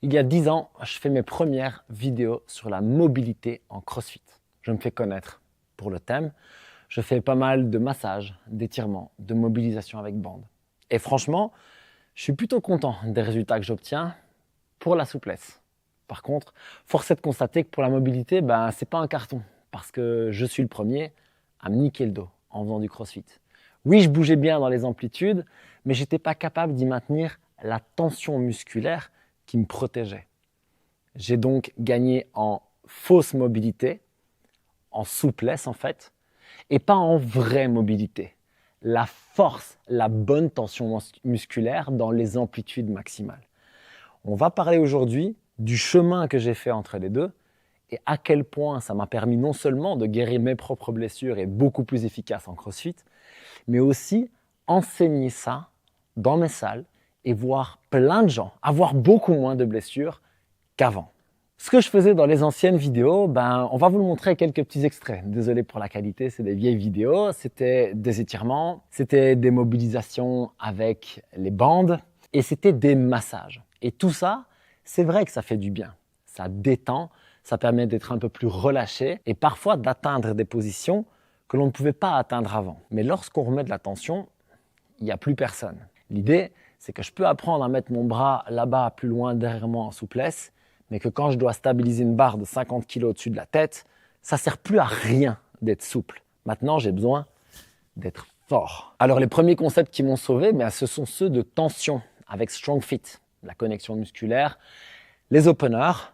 Il y a 10 ans, je fais mes premières vidéos sur la mobilité en CrossFit. Je me fais connaître pour le thème. Je fais pas mal de massages, d'étirements, de mobilisation avec bande. Et franchement, je suis plutôt content des résultats que j'obtiens pour la souplesse. Par contre, force est de constater que pour la mobilité, c'est pas un carton. Parce que je suis le premier à me niquer le dos en faisant du CrossFit. Oui, je bougeais bien dans les amplitudes, mais j'étais pas capable d'y maintenir la tension musculaire qui me protégeait. J'ai donc gagné en fausse mobilité, en souplesse en fait, et pas en vraie mobilité. La force, la bonne tension musculaire dans les amplitudes maximales. On va parler aujourd'hui du chemin que j'ai fait entre les deux et à quel point ça m'a permis non seulement de guérir mes propres blessures et beaucoup plus efficace en CrossFit, mais aussi enseigner ça dans mes salles et voir plein de gens avoir beaucoup moins de blessures qu'avant. Ce que je faisais dans les anciennes vidéos, on va vous le montrer avec quelques petits extraits. Désolé pour la qualité, c'est des vieilles vidéos. C'était des étirements, c'était des mobilisations avec les bandes et c'était des massages. Et tout ça, c'est vrai que ça fait du bien. Ça détend, ça permet d'être un peu plus relâché et parfois d'atteindre des positions que l'on ne pouvait pas atteindre avant. Mais lorsqu'on remet de la tension, il n'y a plus personne. L'idée, c'est que je peux apprendre à mettre mon bras là-bas, plus loin derrière moi en souplesse, mais que quand je dois stabiliser une barre de 50 kg au-dessus de la tête, ça ne sert plus à rien d'être souple. Maintenant, j'ai besoin d'être fort. Alors, les premiers concepts qui m'ont sauvé, ce sont ceux de tension avec Strong Fit, la connexion musculaire, les openers,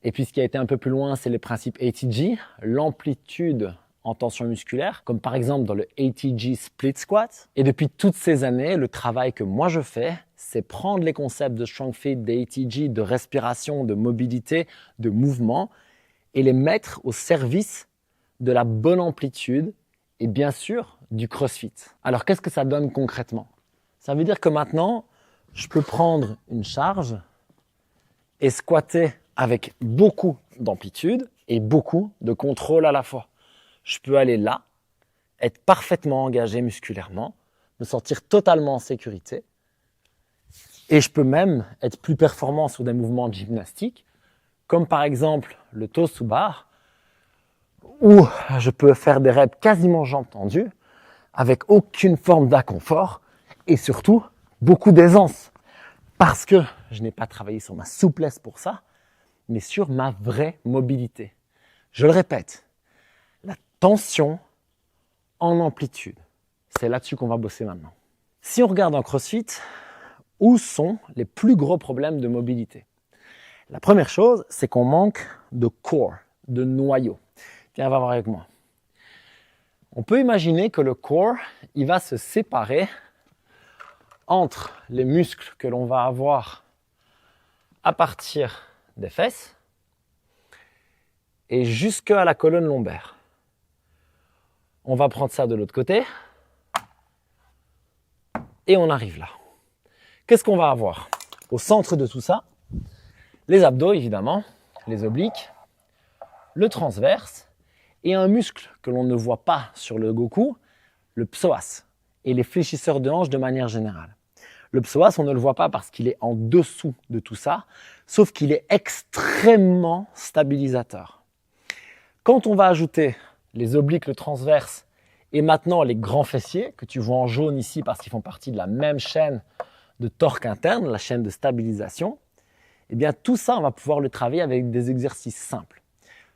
et puis ce qui a été un peu plus loin, c'est les principes ATG, l'amplitude en tension musculaire, comme par exemple dans le ATG Split Squat. Et depuis toutes ces années, le travail que moi je fais, c'est prendre les concepts de Strong Fit, d'ATG, de respiration, de mobilité, de mouvement, et les mettre au service de la bonne amplitude et bien sûr du CrossFit. Alors qu'est-ce que ça donne concrètement? Ça veut dire que maintenant, je peux prendre une charge et squatter avec beaucoup d'amplitude et beaucoup de contrôle à la fois. Je peux aller là, être parfaitement engagé musculairement, me sentir totalement en sécurité. Et je peux même être plus performant sur des mouvements de gymnastique, comme par exemple le toast to bar, où je peux faire des reps quasiment jambes tendues, avec aucune forme d'inconfort, et surtout beaucoup d'aisance. Parce que je n'ai pas travaillé sur ma souplesse pour ça, mais sur ma vraie mobilité. Je le répète, la tension en amplitude. C'est là-dessus qu'on va bosser maintenant. Si on regarde en CrossFit, où sont les plus gros problèmes de mobilité? La première chose, c'est qu'on manque de core, de noyau. Viens, va voir avec moi. On peut imaginer que le core, il va se séparer entre les muscles que l'on va avoir à partir des fesses et jusqu'à la colonne lombaire. On va prendre ça de l'autre côté et on arrive là. Qu'est-ce qu'on va avoir? Au centre de tout ça, les abdos évidemment, les obliques, le transverse et un muscle que l'on ne voit pas sur le Goku, le psoas et les fléchisseurs de hanches de manière générale. Le psoas, on ne le voit pas parce qu'il est en dessous de tout ça, sauf qu'il est extrêmement stabilisateur. Quand on va ajouter les obliques, le transverse et maintenant les grands fessiers, que tu vois en jaune ici parce qu'ils font partie de la même chaîne de torque interne, la chaîne de stabilisation, eh bien tout ça, on va pouvoir le travailler avec des exercices simples.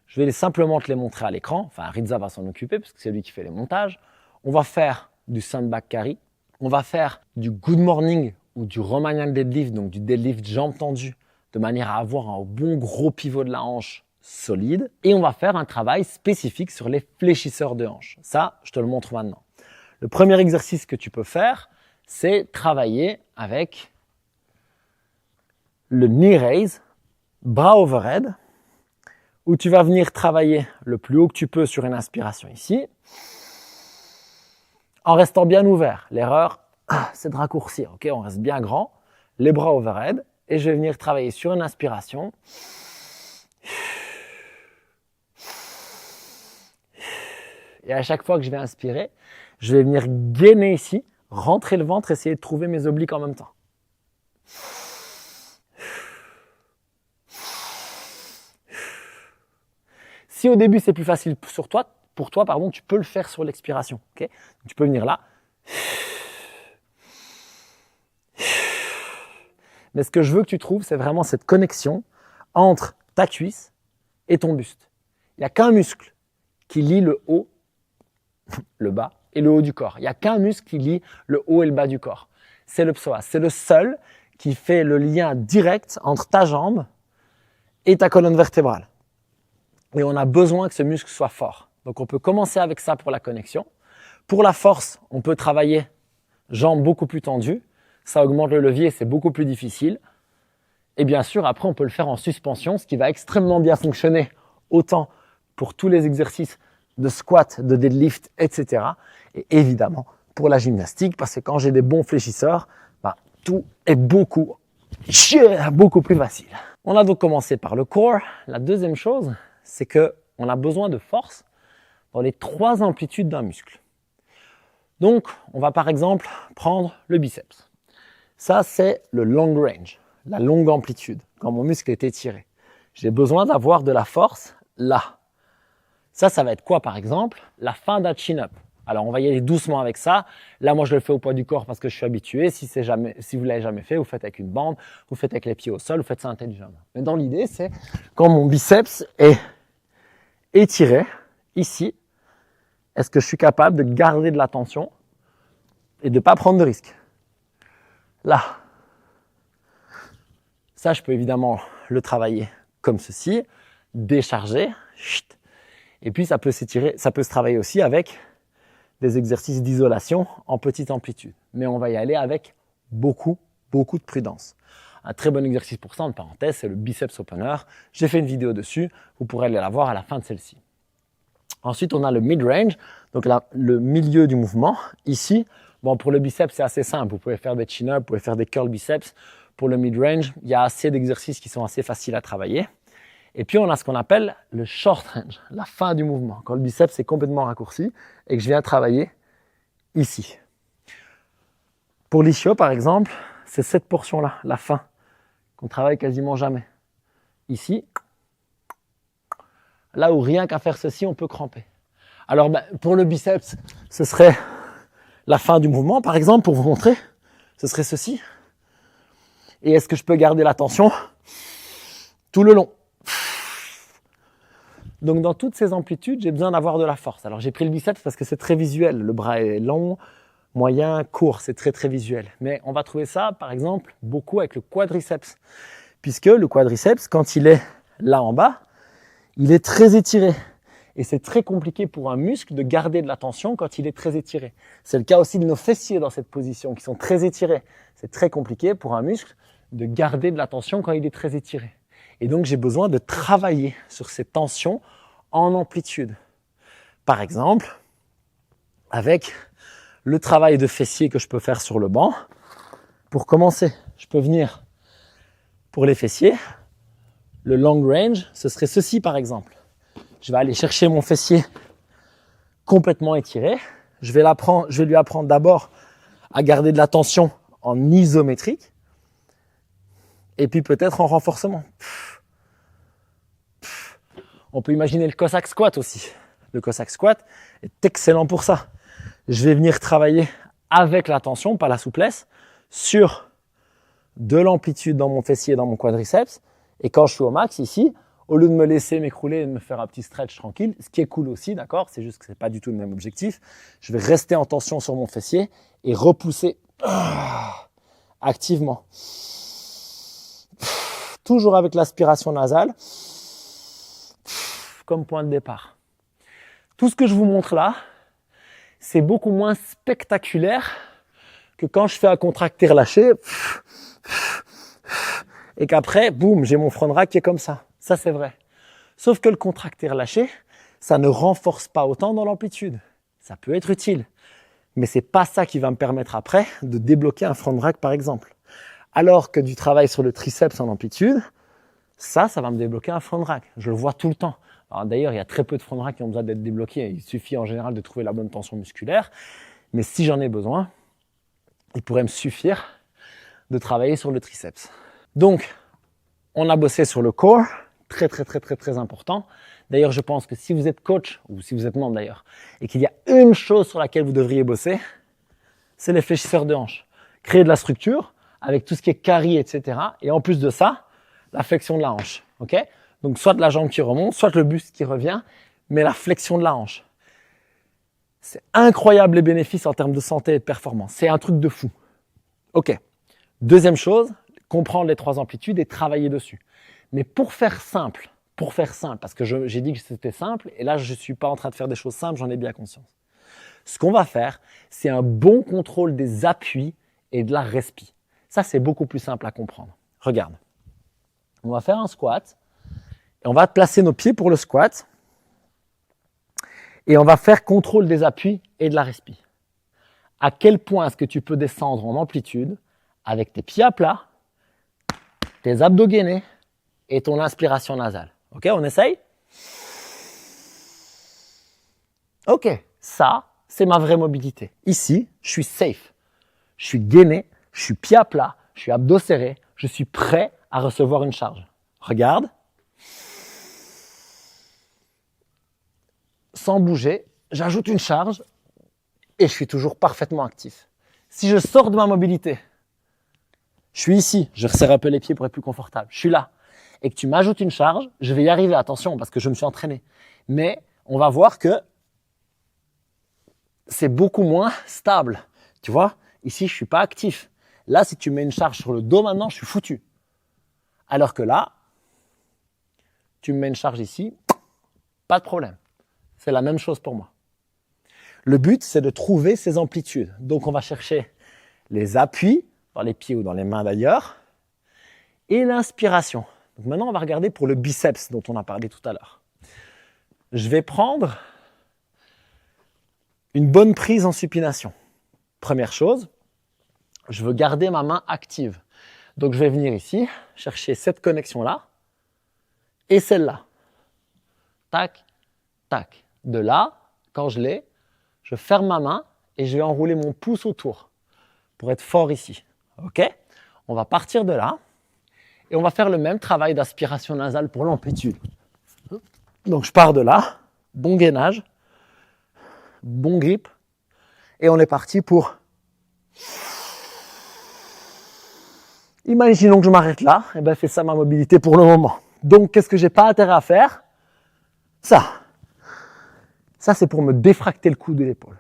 Je vais simplement te les montrer à l'écran, enfin Rizza va s'en occuper parce que c'est lui qui fait les montages. On va faire du sandbag carry, on va faire du good morning ou du Romanian deadlift, donc du deadlift jambes tendues, de manière à avoir un bon gros pivot de la hanche solide. Et on va faire un travail spécifique sur les fléchisseurs de hanches. Ça, je te le montre maintenant. Le premier exercice que tu peux faire, c'est travailler avec le knee raise, bras overhead, où tu vas venir travailler le plus haut que tu peux sur une inspiration ici, en restant bien ouvert. L'erreur, c'est de raccourcir. Ok, on reste bien grand, les bras overhead, et je vais venir travailler sur une inspiration. Et à chaque fois que je vais inspirer, je vais venir gainer ici, rentrer le ventre, essayer de trouver mes obliques en même temps. Si au début, c'est plus facile pour toi, tu peux le faire sur l'expiration. Okay? Tu peux venir là. Mais ce que je veux que tu trouves, c'est vraiment cette connexion entre ta cuisse et ton buste. Il n'y a qu'un muscle qui lie le haut, le bas et le haut du corps. Il n'y a qu'un muscle qui lie le haut et le bas du corps. C'est le psoas. C'est le seul qui fait le lien direct entre ta jambe et ta colonne vertébrale. Et on a besoin que ce muscle soit fort. Donc on peut commencer avec ça pour la connexion. Pour la force, on peut travailler jambes beaucoup plus tendues. Ça augmente le levier, c'est beaucoup plus difficile. Et bien sûr, après, on peut le faire en suspension, ce qui va extrêmement bien fonctionner, autant pour tous les exercices de squat, de deadlift, etc. Et évidemment, pour la gymnastique, parce que quand j'ai des bons fléchisseurs, tout est beaucoup plus facile. On a donc commencé par le core. La deuxième chose, c'est qu'on a besoin de force dans les 3 amplitudes d'un muscle. Donc, on va par exemple prendre le biceps. Ça, c'est le long range, la longue amplitude, quand mon muscle est étiré. J'ai besoin d'avoir de la force là. Ça va être quoi par exemple? La fin d'un chin-up. Alors, on va y aller doucement avec ça. Là, moi, je le fais au poids du corps parce que je suis habitué. Si vous ne l'avez jamais fait, vous faites avec une bande, vous faites avec les pieds au sol, vous faites ça intelligemment. Mais dans l'idée, c'est quand mon biceps est étiré, ici, est-ce que je suis capable de garder de la tension et de ne pas prendre de risques? Là. Ça, je peux évidemment le travailler comme ceci, décharger. Et puis, ça peut s'étirer, ça peut se travailler aussi avec des exercices d'isolation en petite amplitude. Mais on va y aller avec beaucoup de prudence. Un très bon exercice pour ça, en parenthèse, c'est le biceps opener. J'ai fait une vidéo dessus, vous pourrez aller la voir à la fin de celle-ci. Ensuite, on a le mid-range, donc là, le milieu du mouvement. Ici, bon, pour le biceps, c'est assez simple. Vous pouvez faire des chin-ups, vous pouvez faire des curl biceps. Pour le mid-range, il y a assez d'exercices qui sont assez faciles à travailler. Et puis, on a ce qu'on appelle le short range, la fin du mouvement. Quand le biceps est complètement raccourci et que je viens travailler ici. Pour l'ischio, par exemple, c'est cette portion-là, la fin, qu'on travaille quasiment jamais. Ici, là où rien qu'à faire ceci, on peut cramper. Alors, pour le biceps, ce serait la fin du mouvement, par exemple, pour vous montrer, ce serait ceci. Et est-ce que je peux garder la tension tout le long? Donc, dans toutes ces amplitudes, j'ai besoin d'avoir de la force. Alors, j'ai pris le biceps parce que c'est très visuel. Le bras est long, moyen, court, c'est très visuel. Mais on va trouver ça, par exemple, beaucoup avec le quadriceps. Puisque le quadriceps, quand il est là en bas, il est très étiré. Et c'est très compliqué pour un muscle de garder de la tension quand il est très étiré. C'est le cas aussi de nos fessiers dans cette position, qui sont très étirés. C'est très compliqué pour un muscle de garder de la tension quand il est très étiré. Et donc, j'ai besoin de travailler sur ces tensions en amplitude. Par exemple, avec le travail de fessier que je peux faire sur le banc. Pour commencer, je peux venir pour les fessiers. Le long range, ce serait ceci par exemple. Je vais aller chercher mon fessier complètement étiré. Je vais lui apprendre d'abord à garder de la tension en isométrique. Et puis peut-être en renforcement. On peut imaginer le Cossack squat aussi. Le Cossack squat est excellent pour ça. Je vais venir travailler avec la tension, pas la souplesse, sur de l'amplitude dans mon fessier, dans mon quadriceps. Et quand je suis au max ici, au lieu de me laisser m'écrouler et de me faire un petit stretch tranquille, ce qui est cool aussi, d'accord, c'est juste que c'est pas du tout le même objectif, je vais rester en tension sur mon fessier et repousser activement. Toujours avec l'aspiration nasale, comme point de départ. Tout ce que je vous montre là, c'est beaucoup moins spectaculaire que quand je fais un contracté relâché et qu'après, boum, j'ai mon front rack qui est comme ça. Ça, c'est vrai. Sauf que le contracté relâché, ça ne renforce pas autant dans l'amplitude. Ça peut être utile, mais c'est pas ça qui va me permettre après de débloquer un front rack, par exemple. Alors que du travail sur le triceps en amplitude, ça va me débloquer un front rack. Je le vois tout le temps. Alors d'ailleurs, il y a très peu de front rack qui ont besoin d'être débloqués. Il suffit en général de trouver la bonne tension musculaire. Mais si j'en ai besoin, il pourrait me suffire de travailler sur le triceps. Donc, on a bossé sur le core, très, très, très, très, très important. D'ailleurs, je pense que si vous êtes coach, ou si vous êtes membre d'ailleurs, et qu'il y a une chose sur laquelle vous devriez bosser, c'est les fléchisseurs de hanches. Créer de la structure avec tout ce qui est carry, etc. Et en plus de ça, la flexion de la hanche. Ok? Donc, soit de la jambe qui remonte, soit le buste qui revient, mais la flexion de la hanche. C'est incroyable les bénéfices en termes de santé et de performance. C'est un truc de fou. Ok. Deuxième chose, comprendre les 3 amplitudes et travailler dessus. Mais pour faire simple, parce que j'ai dit que c'était simple, et là je ne suis pas en train de faire des choses simples, j'en ai bien conscience. Ce qu'on va faire, c'est un bon contrôle des appuis et de la respi. Ça, c'est beaucoup plus simple à comprendre. Regarde, on va faire un squat, et on va placer nos pieds pour le squat, et on va faire contrôle des appuis et de la respi. À quel point est-ce que tu peux descendre en amplitude avec tes pieds à plat, tes abdos gainés et ton inspiration nasale. Ok, on essaye? Ok, ça, c'est ma vraie mobilité. Ici, je suis safe. Je suis gainé, je suis pieds à plat, je suis abdos serrés, je suis prêt à recevoir une charge. Regarde. Sans bouger, j'ajoute une charge et je suis toujours parfaitement actif. Si je sors de ma mobilité, je suis ici, je resserre un peu les pieds pour être plus confortable, je suis là, et que tu m'ajoutes une charge, je vais y arriver, attention, parce que je me suis entraîné. Mais on va voir que c'est beaucoup moins stable. Tu vois, ici, je suis pas actif. Là, si tu mets une charge sur le dos maintenant, je suis foutu. Alors que là, tu me mets une charge ici, pas de problème. C'est la même chose pour moi. Le but, c'est de trouver ces amplitudes. Donc, on va chercher les appuis, dans les pieds ou dans les mains d'ailleurs, et l'inspiration. Donc maintenant, on va regarder pour le biceps dont on a parlé tout à l'heure. Je vais prendre une bonne prise en supination. Première chose, je veux garder ma main active. Donc je vais venir ici, chercher cette connexion-là et celle-là. Tac, tac. De là, quand je l'ai, je ferme ma main et je vais enrouler mon pouce autour pour être fort ici. Ok? On va partir de là et on va faire le même travail d'aspiration nasale pour l'amplitude. Donc je pars de là, bon gainage, bon grip et on est parti pour... Imaginons que je m'arrête là, et ben c'est ça ma mobilité pour le moment. Donc qu'est-ce que j'ai pas intérêt à faire? Ça. Ça c'est pour me défracter le coude et l'épaule.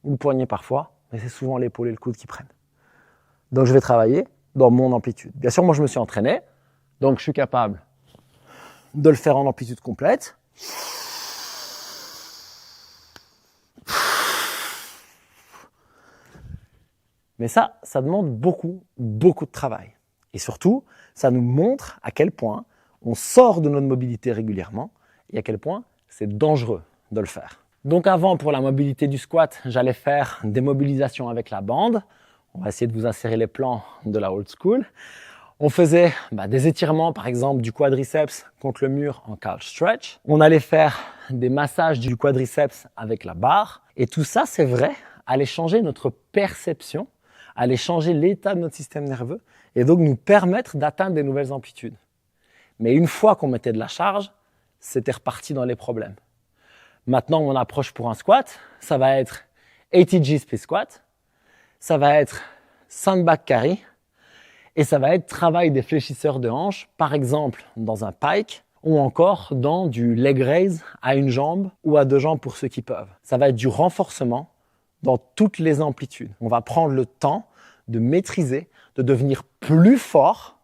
Ou le poignet parfois, mais c'est souvent l'épaule et le coude qui prennent. Donc je vais travailler dans mon amplitude. Bien sûr, moi je me suis entraîné, donc je suis capable de le faire en amplitude complète. Mais ça demande beaucoup de travail. Et surtout, ça nous montre à quel point on sort de notre mobilité régulièrement et à quel point c'est dangereux de le faire. Donc avant, pour la mobilité du squat, j'allais faire des mobilisations avec la bande. On va essayer de vous insérer les plans de la old school. On faisait des étirements, par exemple, du quadriceps contre le mur en calf stretch. On allait faire des massages du quadriceps avec la barre. Et tout ça, c'est vrai, allait changer notre perception, allait changer l'état de notre système nerveux et donc nous permettre d'atteindre des nouvelles amplitudes. Mais une fois qu'on mettait de la charge, c'était reparti dans les problèmes. Maintenant, mon approche pour un squat, ça va être 80G split squat, ça va être sandbag carry et ça va être travail des fléchisseurs de hanches, par exemple dans un pike ou encore dans du leg raise à une jambe ou à 2 jambes pour ceux qui peuvent. Ça va être du renforcement dans toutes les amplitudes. On va prendre le temps de maîtriser, de devenir plus fort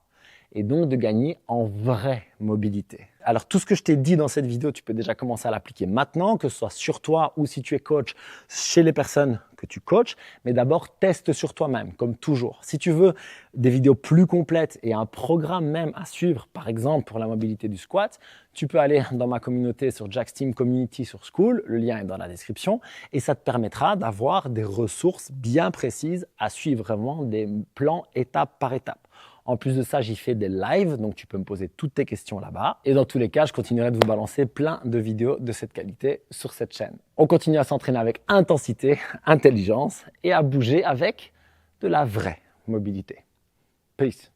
et donc de gagner en vraie mobilité. Alors tout ce que je t'ai dit dans cette vidéo, tu peux déjà commencer à l'appliquer maintenant, que ce soit sur toi ou si tu es coach, chez les personnes que tu coaches. Mais d'abord, teste sur toi-même, comme toujours. Si tu veux des vidéos plus complètes et un programme même à suivre, par exemple pour la mobilité du squat, tu peux aller dans ma communauté sur Jack's Team Community sur School, le lien est dans la description, et ça te permettra d'avoir des ressources bien précises à suivre, vraiment des plans étape par étape. En plus de ça, j'y fais des lives, donc tu peux me poser toutes tes questions là-bas. Et dans tous les cas, je continuerai de vous balancer plein de vidéos de cette qualité sur cette chaîne. On continue à s'entraîner avec intensité, intelligence et à bouger avec de la vraie mobilité. Peace.